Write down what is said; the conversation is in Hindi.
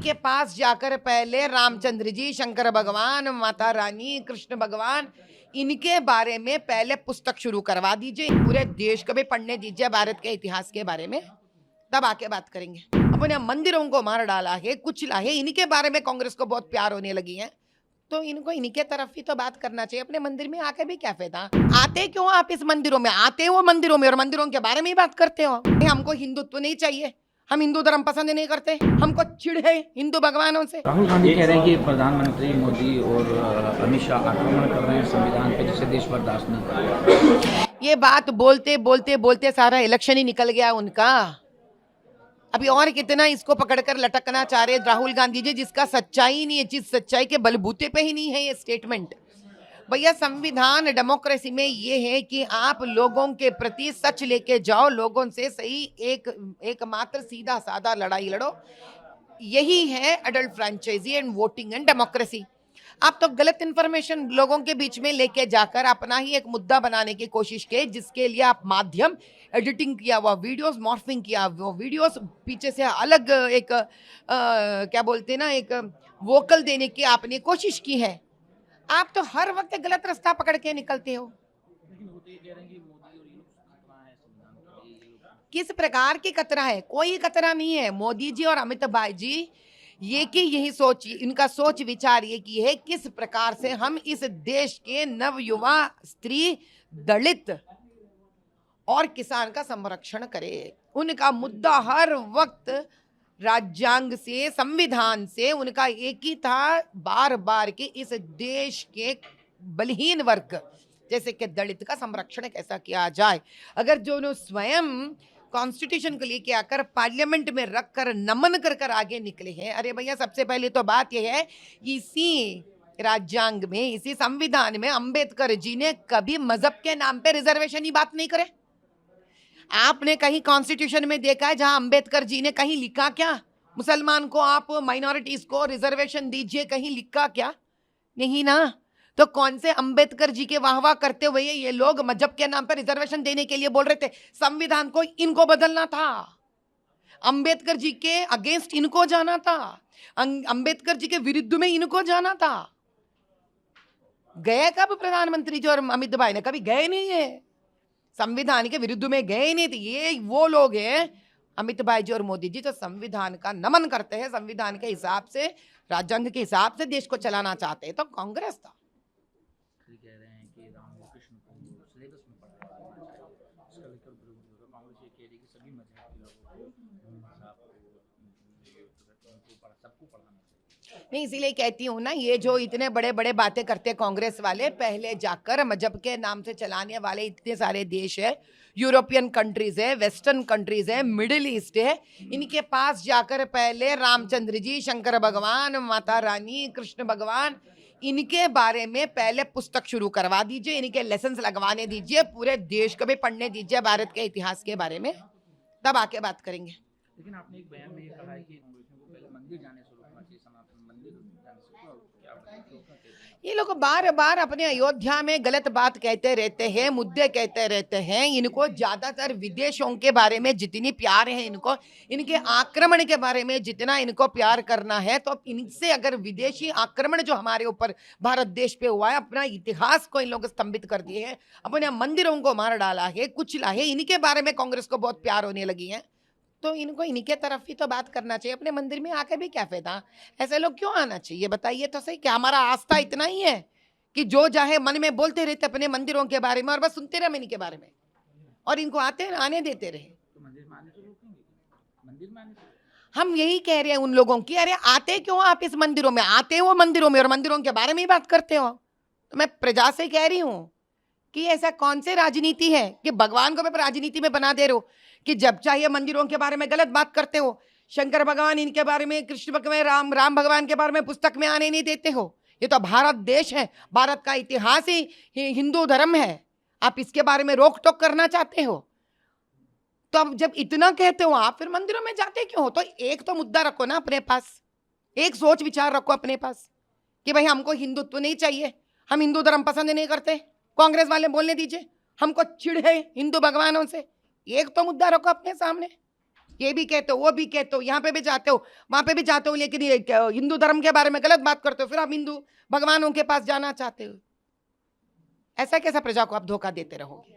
इनके पास जाकर पहले रामचंद्र जी, शंकर भगवान, माता रानी, कृष्ण भगवान, इनके बारे में पहले पुस्तक शुरू करवा दीजिए। पूरे देश को भी पढ़ने दीजिए भारत के इतिहास के बारे में, तब आके बात करेंगे। अपने मंदिरों को मार डाला है, कुचला है, इनके बारे में कांग्रेस को बहुत प्यार होने लगी है, तो इनको इनके तरफ ही तो बात करना चाहिए। अपने मंदिर में आके भी क्या फायदा? आते क्यों आप इस मंदिरों में? आते हो मंदिरों में और मंदिरों के बारे में ही बात करते हो। हमको हिंदुत्व नहीं चाहिए, हम हिंदू धर्म पसंद नहीं करते, हमको चिढ़ है हिंदू भगवानों से। राहुल गांधी कह रहे हैं कि प्रधानमंत्री मोदी और अमित शाह आक्रमण कर रहे हैं संविधान पे, जिसे देश बर्दाश्त नहीं कर। ये बात बोलते बोलते बोलते सारा इलेक्शन ही निकल गया उनका। अभी और कितना इसको पकड़कर लटकना चाह रहे राहुल गांधी जी, जिसका सच्चाई नहीं है, जिस सच्चाई के बलबूते पे ही नहीं है ये स्टेटमेंट। भैया संविधान डेमोक्रेसी में ये है कि आप लोगों के प्रति सच लेके जाओ, लोगों से सही एक मात्र सीधा साधा लड़ाई लड़ो। यही है adult franchise and voting and democracy. आप तो गलत इंफॉर्मेशन लोगों के बीच में लेके जाकर अपना ही एक मुद्दा बनाने की कोशिश की, जिसके लिए आप माध्यम एडिटिंग किया हुआ वीडियोस, मॉर्फिंग किया वो वीडियोस, पीछे से अलग एक क्या बोलते हैं ना, एक वोकल देने की आपने कोशिश की है। आप तो हर वक्त गलत रास्ता पकड़ के निकलते हो। किस प्रकार की खतरा है? कोई खतरा नहीं है। मोदी जी और अमित भाई जी ये कि यही सोच, इनका सोच विचार ये की है किस प्रकार से हम इस देश के नवयुवा, स्त्री, दलित और किसान का संरक्षण करें। उनका मुद्दा हर वक्त राज्यांग से, संविधान से उनका एक ही था, बार बार कि इस देश के बलहीन वर्ग जैसे कि दलित का संरक्षण कैसा किया जाए। अगर जो स्वयं कॉन्स्टिट्यूशन को लेके आकर पार्लियामेंट में रखकर नमन कर कर आगे निकले हैं। अरे भैया सबसे पहले तो बात यह है, इसी राज्यांग में, इसी संविधान में अंबेडकर जी ने कभी मजहब के नाम पे रिजर्वेशन की बात नहीं करे। आपने कहीं कॉन्स्टिट्यूशन में देखा है जहां अंबेडकर जी ने कहीं लिखा क्या मुसलमान को आप माइनॉरिटीज को रिजर्वेशन दीजिए? कहीं लिखा क्या? नहीं ना। तो कौन से अंबेडकर जी के वाहवाह करते हुए ये लोग मजहब के नाम पर रिजर्वेशन देने के लिए बोल रहे थे? संविधान को इनको बदलना था, अंबेडकर जी के अगेंस्ट इनको जाना था, अंबेडकर जी के विरुद्ध में इनको जाना था। गए कब प्रधानमंत्री जी और अमित भाई ने? कभी गए नहीं है, संविधान के विरुद्ध में गए नहीं थे। ये वो लोग हैं अमित भाई जी और मोदी जी, तो संविधान का नमन करते हैं, संविधान के हिसाब से, राज्यांग के हिसाब से देश को चलाना चाहते हैं। तो कांग्रेस था कह रहे हैं कि रामकृष्ण को सिलेबस में पढ़ाया जाना चाहिए, इसका लेकर विरोध हो रहा है। कांग्रेस ये कह रही है कि सभी मजहब के लोगों को सबको पढ़ाना चाहिए। नहीं, इसीलिए कहती हूँ ना, ये जो इतने बड़े बड़े बातें करते कांग्रेस वाले, पहले जाकर मजहब के नाम से चलाने वाले इतने सारे देश है, यूरोपियन कंट्रीज है, वेस्टर्न कंट्रीज है, मिडिल ईस्ट है, इनके पास जाकर पहले रामचंद्र जी, शंकर भगवान, माता रानी, कृष्ण भगवान, इनके बारे में पहले पुस्तक शुरू करवा दीजिए, इनके लेसन्स लगवाने दीजिए, पूरे देश को भी पढ़ने दीजिए भारत के इतिहास के बारे में, तब आके बात करेंगे। लेकिन आपने एक बयान में ये कहा है कि कांग्रेसियों को पहले मंदिर जाने से रोकना चाहिए, सनातन मंदिर जाने से। ये लोग बार बार अपने अयोध्या में गलत बात कहते रहते हैं, मुद्दे कहते रहते हैं। इनको ज्यादातर विदेशों के बारे में जितनी प्यार है, इनको इनके आक्रमण के बारे में जितना इनको प्यार करना है, तो इनसे अगर विदेशी आक्रमण जो हमारे ऊपर भारत देश पे हुआ है, अपना इतिहास को इन लोग स्तंभित कर दिए हैं, अपने मंदिरों को मार डाला है, कुचला है, इनके बारे में कांग्रेस को बहुत प्यार होने लगी है, तो इनको इनके तरफ ही तो बात करना चाहिए। अपने मंदिर में आके भी क्या फायदा? ऐसे लोग क्यों आना चाहिए? बताइए तो सही। क्या हमारा आस्था इतना ही है कि जो चाहे मन में बोलते रहते अपने मंदिरों के बारे में और बस सुनते रहे इनके बारे में, और इनको आने देते रहे? तो मंदिर में आने से रोकेंगे? मंदिर में आने से हम यही कह रहे हैं उन लोगों की, अरे आते क्यों आप इस मंदिरों में? आते हो मंदिरों में और मंदिरों के बारे में ही बात करते हो। तो मैं प्रजा से कह रही हूं कि ऐसा कौन से राजनीति है कि भगवान को भी राजनीति में बना दे रहे हो, कि जब चाहिए मंदिरों के बारे में गलत बात करते हो, शंकर भगवान इनके बारे में, कृष्ण भगवान, राम भगवान के बारे में पुस्तक में आने नहीं देते हो। ये तो भारत देश है, भारत का इतिहास ही हिंदू धर्म है, आप इसके बारे में रोक टोक करना चाहते हो। तो अब जब इतना कहते हो आप, फिर मंदिरों में जाते क्यों हो? तो एक तो मुद्दा रखो ना अपने पास, एक सोच विचार रखो अपने पास कि भाई हमको हिंदुत्व नहीं चाहिए, हम हिंदू धर्म पसंद नहीं करते। कांग्रेस वाले बोलने दीजिए हमको चिढ़ है हिंदू भगवानों से, एक तो मुद्दा रखो अपने सामने। ये भी कहते हो, वो भी कहते हो, यहाँ पे भी जाते हो, वहां पे भी जाते हो, लेकिन ये हिंदू धर्म के बारे में गलत बात करते हो, फिर आप हिंदू भगवानों के पास जाना चाहते हो। ऐसा कैसा प्रजा को आप धोखा देते रहोगे?